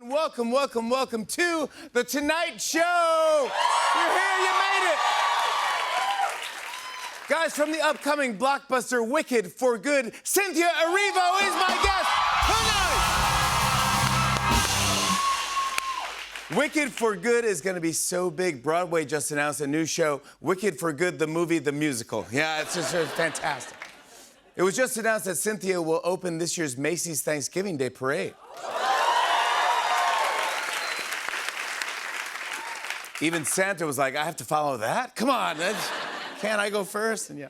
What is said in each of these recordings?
welcome to The Tonight Show. You're here, you made it. Guys, from the upcoming blockbuster Wicked for Good, Cynthia Erivo is my guest tonight. Wicked for Good is going to be so big. Broadway just announced a new show, Wicked for Good, the movie, the musical. Yeah, it's just fantastic. It was just announced that Cynthia will open this year's Macy's Thanksgiving Day Parade. Even Santa was like, I have to follow that? Come on, can't I go first? And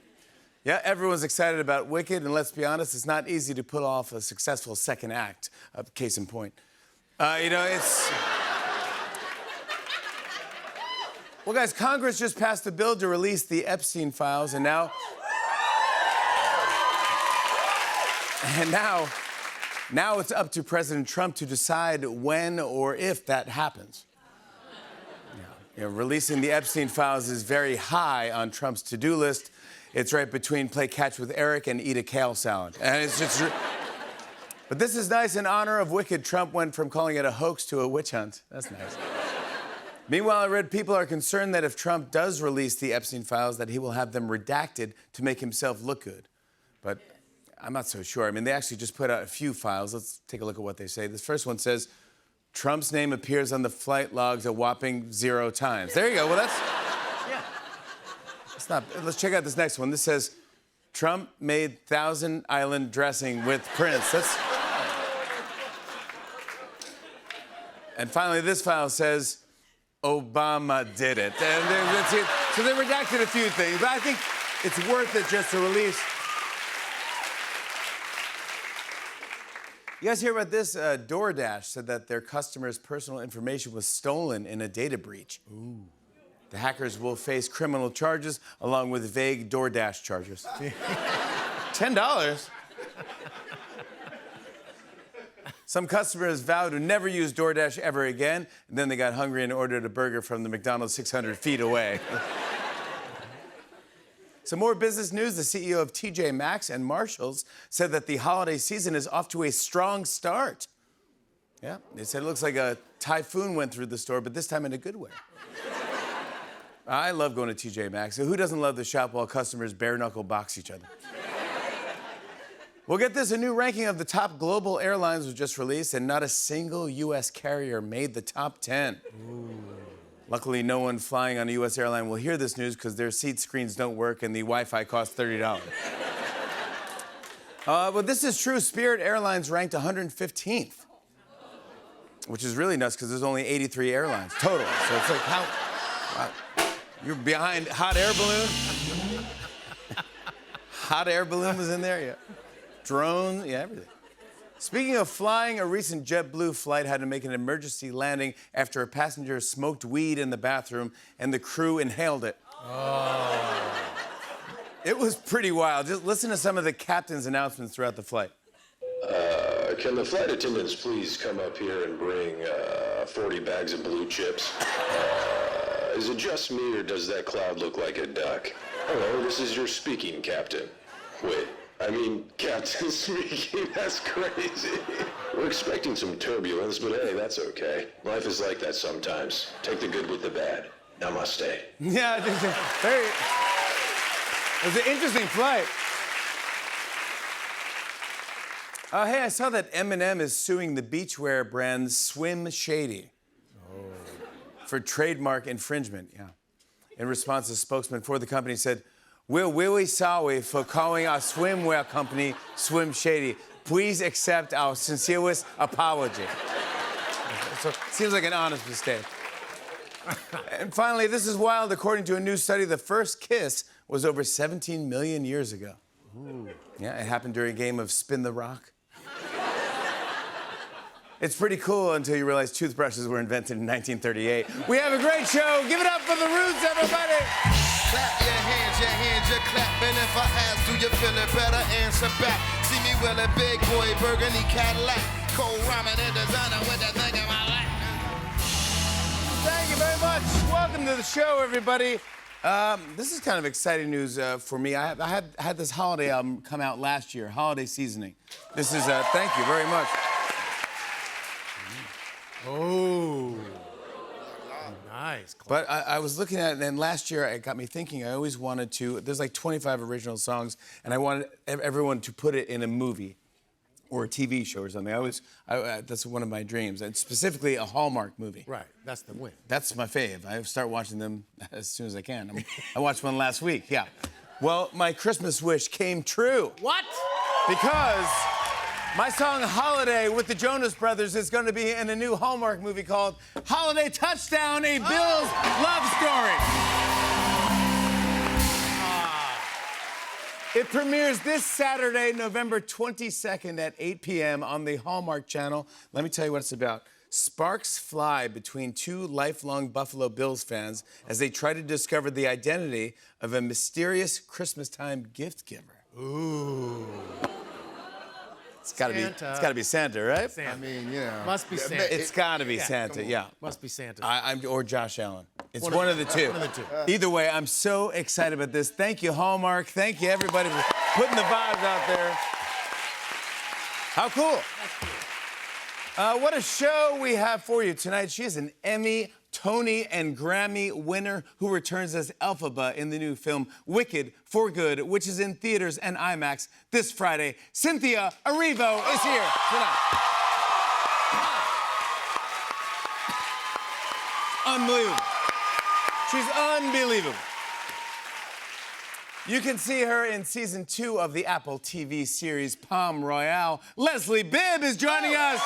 yeah, everyone's excited about Wicked, and let's be honest, it's not easy to pull off a successful second act, case in point. It's... Well, guys, Congress just passed a bill to release the Epstein files, and now it's up to President Trump to decide when or if that happens. Releasing the Epstein files is very high on Trump's to-do list. It's right between play catch with Eric and eat a kale salad. And it's just... But this is nice. In honor of Wicked, Trump went from calling it a hoax to a witch hunt. That's nice. Meanwhile, I read people are concerned that if Trump does release the Epstein files, that he will have them redacted to make himself look good. But I'm not so sure. I mean, they actually just put out a few files. Let's take a look at what they say. This first one says, Trump's name appears on the flight logs a whopping 0 times. There you go. Well, that's... Yeah. It's not... Let's check out this next one. This says, Trump made Thousand Island dressing with Prince. That's... And finally, this file says, Obama did it. And so they redacted a few things, but I think it's worth it just to release... You guys hear about this? DoorDash said that their customers' personal information was stolen in a data breach. Ooh. The hackers will face criminal charges along with vague DoorDash charges. $10? Some customers vowed to never use DoorDash ever again, and then they got hungry and ordered a burger from the McDonald's 600 feet away. Some more business news. The CEO of TJ Maxx and Marshalls said that the holiday season is off to a strong start. Yeah, they said it looks like a typhoon went through the store, but this time in a good way. I love going to TJ Maxx. Who doesn't love to shop while customers bare-knuckle box each other? Well, get this, a new ranking of the top global airlines was just released, and not a single U.S. carrier made the top 10. Ooh. Luckily, no one flying on a U.S. airline will hear this news because their seat screens don't work and the Wi-Fi costs $30. But this is true. Spirit Airlines ranked 115th, which is really nuts because there's only 83 airlines total. So it's like, how... You're behind Hot Air Balloon? Hot Air Balloon was in there, yeah. Drones, yeah, everything. Speaking of flying, a recent JetBlue flight had to make an emergency landing after a passenger smoked weed in the bathroom and the crew inhaled it. Oh. It was pretty wild. Just listen to some of the captain's announcements throughout the flight. Can the flight attendants please come up here and bring 40 bags of blue chips? Is it just me or does that cloud look like a duck? Hello, this is your speaking captain. Wait. I mean, Captain speaking, that's crazy. We're expecting some turbulence, but hey, that's okay. Life is like that sometimes. Take the good with the bad. Namaste. Yeah, it was an interesting flight. Hey, I saw that Eminem is suing the beachwear brand Swim Shady for trademark infringement, yeah. In response, a spokesman for the company said, we're really sorry for calling our swimwear company Swim Shady. Please accept our sincerest apology. So, seems like an honest mistake. And finally, this is wild. According to a new study, the first kiss was over 17 million years ago. Ooh. Yeah, it happened during a game of Spin the Rock. It's pretty cool until you realize toothbrushes were invented in 1938. We have a great show. Give it up for the Roots, everybody. Clap your hands, you're clapping. If I ask, do you feel it? Better answer back. See me with a big boy, burgundy Cadillac. Cold rhyming and designer with the thing in my lap. Thank you very much. Welcome to the show, everybody. This is kind of exciting news for me. I had this holiday album come out last year, Holiday Seasoning. This is, thank you very much. Oh. this club. But I was looking at it, and last year it got me thinking. I always wanted to. There's like 25 original songs, and I wanted everyone to put it in a movie or a TV show or something. That's one of my dreams, and specifically a Hallmark movie. Right, that's the win. That's my fave. I start watching them as soon as I can. I watched one last week. Yeah. Well, my Christmas wish came true. What? Because my song Holiday with the Jonas Brothers is going to be in a new Hallmark movie called Holiday Touchdown, a Bill's Love Story. It premieres this Saturday, November 22nd at 8 p.m. on the Hallmark Channel. Let me tell you what it's about. Sparks fly between two lifelong Buffalo Bills fans as they try to discover the identity of a mysterious Christmas-time gift giver. Ooh. It's gotta be Santa, right? Santa. I mean, you know. Must be Santa. It's gotta be Santa, yeah. Must be Santa. Or Josh Allen. It's one of the two. One of the two. Either way, I'm so excited about this. Thank you, Hallmark. Thank you, everybody, for putting the vibes out there. How cool. What a show we have for you tonight. She is an Emmy, Tony, and Grammy winner who returns as Elphaba in the new film Wicked for Good, which is in theaters and IMAX this Friday. Cynthia Erivo is here tonight. Unbelievable. She's unbelievable. You can see her in season 2 of the Apple TV series Palm Royale. Leslie Bibb is joining us.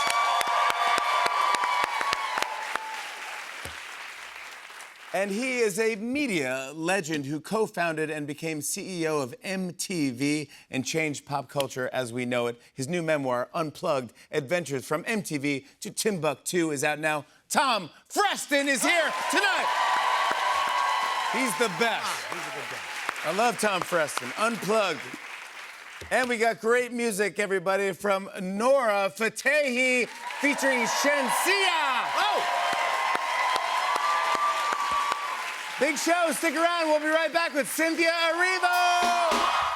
And he is a media legend who co-founded and became CEO of MTV and changed pop culture as we know it. His new memoir, Unplugged: Adventures from MTV to Timbuktu, is out now. Tom Freston is here tonight. He's the best. He's a good guy. I love Tom Freston. Unplugged. And we got great music, everybody, from Nora Fatehi featuring Shensia. Oh! Big show. Stick around. We'll be right back with Cynthia Erivo.